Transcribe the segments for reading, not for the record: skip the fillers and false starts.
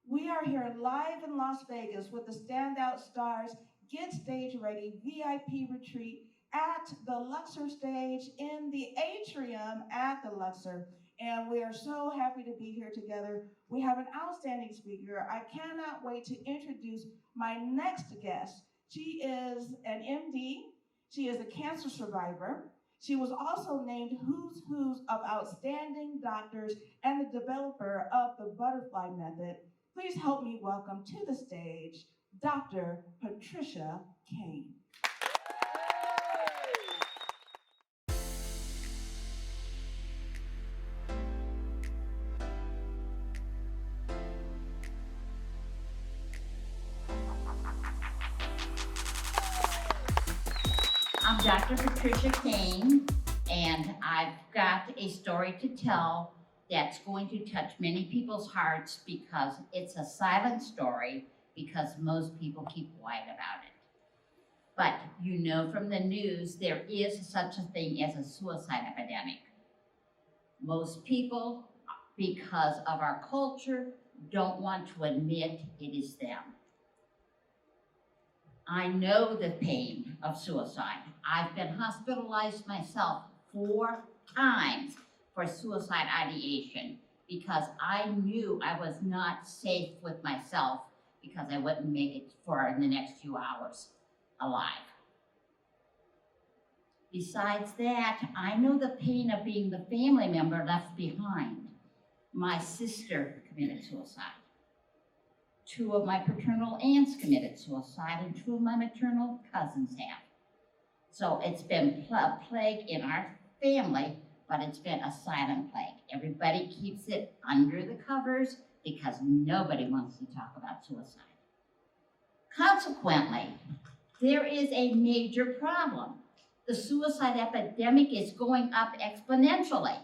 We are here live in Las Vegas with the Standout Stars Get Stage Ready VIP Retreat at the Luxor stage in the atrium at the Luxor. And we are so happy to be here together. We have an outstanding speaker. I cannot wait to introduce my next guest. She is an MD. She is a cancer survivor. She was also named Who's of Outstanding Doctors and the developer of the Butterfly Method. Please help me welcome to the stage Dr. Patricia Kaine. I'm Dr. Patricia Kaine, and I've got a story to tell that's going to touch many people's hearts because it's a silent story because most people keep quiet about it. But you know from the news, there is such a thing as a suicide epidemic. Most people, because of our culture, don't want to admit it is them. I know the pain of suicide. I've been hospitalized myself 4 times for suicide ideation because I knew I was not safe with myself because I wouldn't make it for the next few hours alive. Besides that, I know the pain of being the family member left behind. My sister committed suicide. 2 of my paternal aunts committed suicide, and 2 of my maternal cousins have. So it's been a plague in our family, but it's been a silent plague. Everybody keeps it under the covers because nobody wants to talk about suicide. Consequently, there is a major problem. The suicide epidemic is going up exponentially,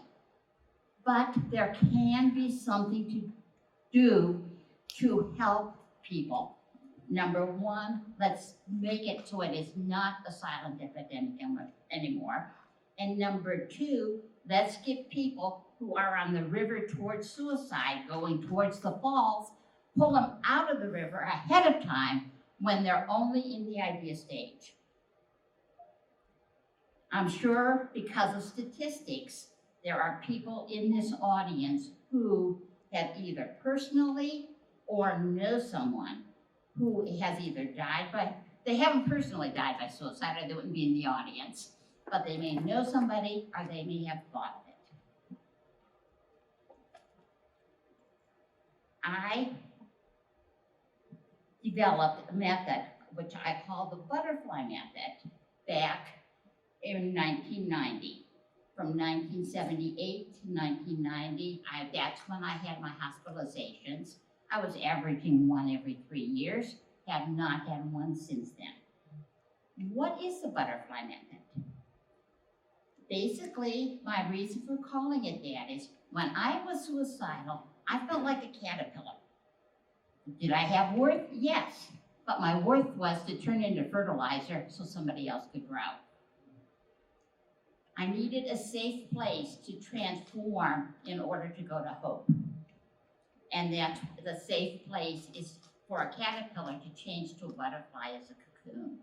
but there can be something to do to help people. Number 1, let's make it so it is not a silent epidemic anymore. And number 2, let's give people who are on the river towards suicide, going towards the falls, pull them out of the river ahead of time when they're only in the idea stage. I'm sure because of statistics, there are people in this audience who have either personally or know someone who has either died by, they haven't personally died by suicide or they wouldn't be in the audience, but they may know somebody or they may have thought of it. I developed a method, which I call the butterfly method, back in 1990. From 1978 to 1990, that's when I had my hospitalizations. I was averaging 1 every 3 years, have not had one since then. What is the butterfly method? Basically, my reason for calling it that is when I was suicidal, I felt like a caterpillar. Did I have worth? Yes, but my worth was to turn into fertilizer so somebody else could grow. I needed a safe place to transform in order to go to hope. And that the safe place is for a caterpillar to change to a butterfly as a cocoon.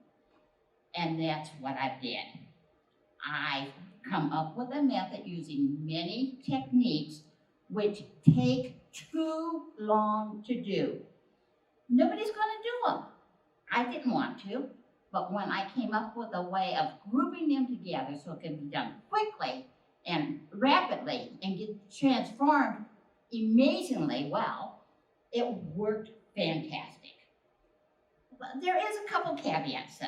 And that's what I did. I come up with a method using many techniques which take too long to do. Nobody's gonna do them. I didn't want to, but when I came up with a way of grouping them together so it can be done quickly and rapidly and get transformed amazingly well, it worked fantastic. But there is a couple caveats though.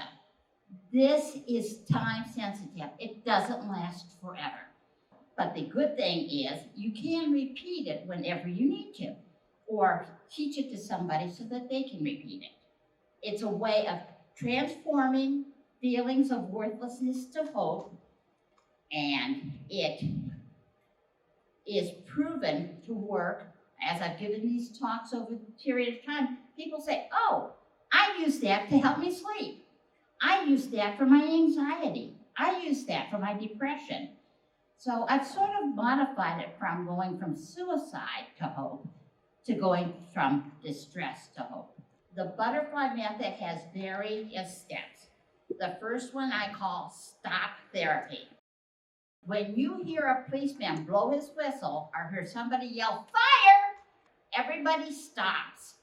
This is time sensitive. It doesn't last forever. But the good thing is you can repeat it whenever you need to, or teach it to somebody so that they can repeat it. It's a way of transforming feelings of worthlessness to hope, and it is proven to work. As I've given these talks over the period of time, people say, oh, I use that to help me sleep. I use that for my anxiety. I use that for my depression. So I've sort of modified it from going from suicide to hope to going from distress to hope. The butterfly method has various steps. The first one I call stop therapy. When you hear a policeman blow his whistle or hear somebody yell, fire, everybody stops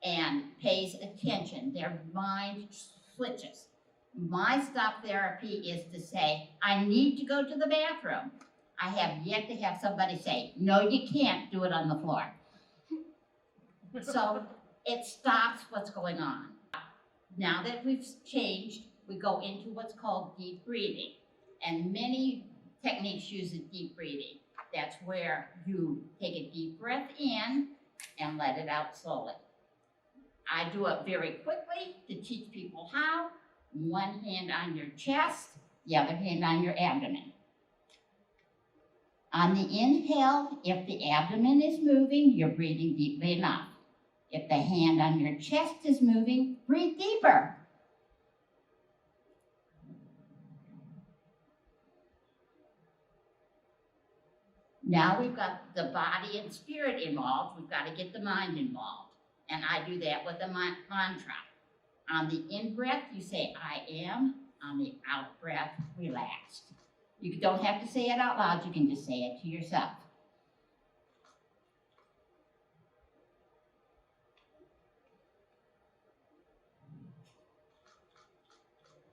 and pays attention. Their mind switches. My stop therapy is to say, I need to go to the bathroom. I have yet to have somebody say, no, you can't, do it on the floor. So it stops what's going on. Now that we've changed, we go into what's called deep breathing. And many techniques use deep breathing. That's where you take a deep breath in and let it out slowly. I do it very quickly to teach people how. One hand on your chest, the other hand on your abdomen. On the inhale, if the abdomen is moving, you're breathing deeply enough. If the hand on your chest is moving, breathe deeper. Now we've got the body and spirit involved. We've got to get the mind involved. And I do that with a mantra. On the in-breath, you say, I am. On the out-breath, relaxed. You don't have to say it out loud. You can just say it to yourself.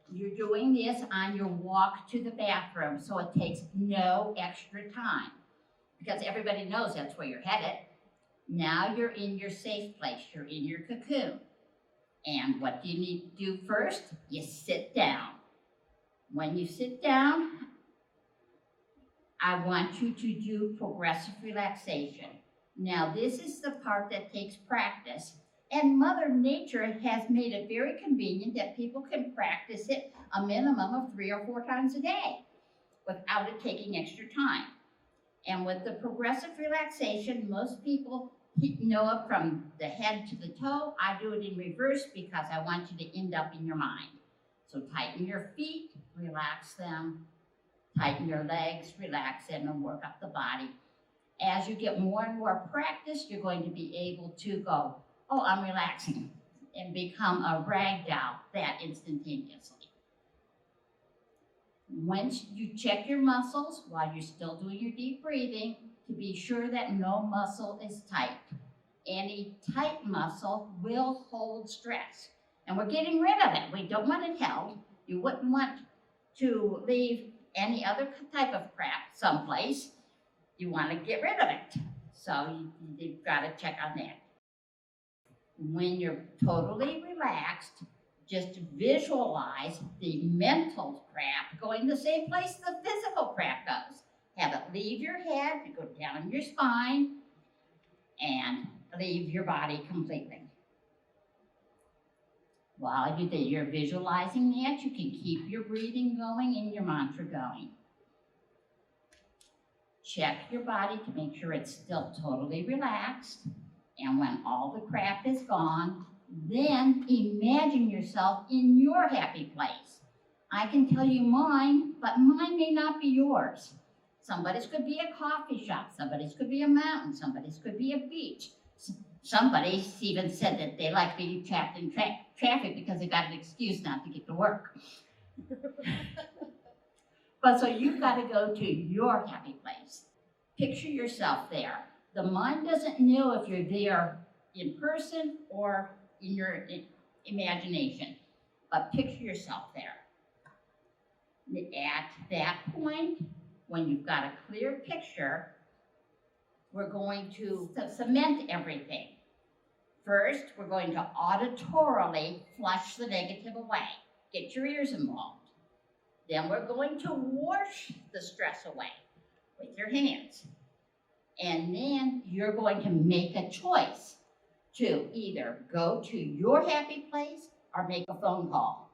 You're doing this on your walk to the bathroom, so it takes no extra time because everybody knows that's where you're headed. Now you're in your safe place. You're in your cocoon. And what do you need to do first? You sit down. When you sit down, I want you to do progressive relaxation. Now, this is the part that takes practice. And Mother Nature has made it very convenient that people can practice it a minimum of 3 or 4 times a day without it taking extra time. And with the progressive relaxation, most people know it from the head to the toe. I do it in reverse because I want you to end up in your mind. So tighten your feet, relax them. Tighten your legs, relax them, and work up the body. As you get more and more practice, you're going to be able to go, oh, I'm relaxing, and become a rag doll that instantaneously. Once you check your muscles while you're still doing your deep breathing to be sure that no muscle is tight. Any tight muscle will hold stress, and we're getting rid of it. We don't want it held. You wouldn't want to leave any other type of crap someplace. You want to get rid of it. So you've got to check on that. When you're totally relaxed, just visualize the mental crap going the same place the physical crap goes. Have it leave your head, go down your spine, and leave your body completely. While you're visualizing that, you can keep your breathing going and your mantra going. Check your body to make sure it's still totally relaxed. And when all the crap is gone, then imagine yourself in your happy place. I can tell you mine, but mine may not be yours. Somebody's could be a coffee shop, somebody's could be a mountain, somebody's could be a beach. Somebody even said that they like being trapped in traffic because they got an excuse not to get to work. But so you've got to go to your happy place. Picture yourself there. The mind doesn't know if you're there in person or in your imagination, but picture yourself there. At that point, when you've got a clear picture, we're going to cement everything. First, we're going to auditorily flush the negative away. Get your ears involved. Then we're going to wash the stress away with your hands. And then you're going to make a choice to either go to your happy place or make a phone call.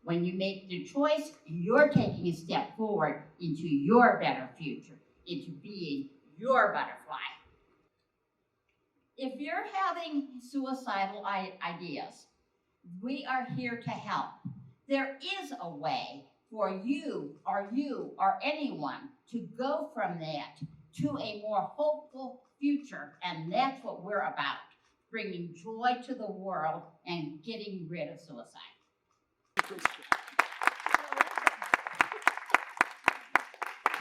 When you make the choice, you're taking a step forward into your better future, into being your butterfly. If you're having suicidal ideas, we are here to help. There is a way for you or anyone to go from that to a more hopeful future, and that's what we're about, bringing joy to the world and getting rid of suicide.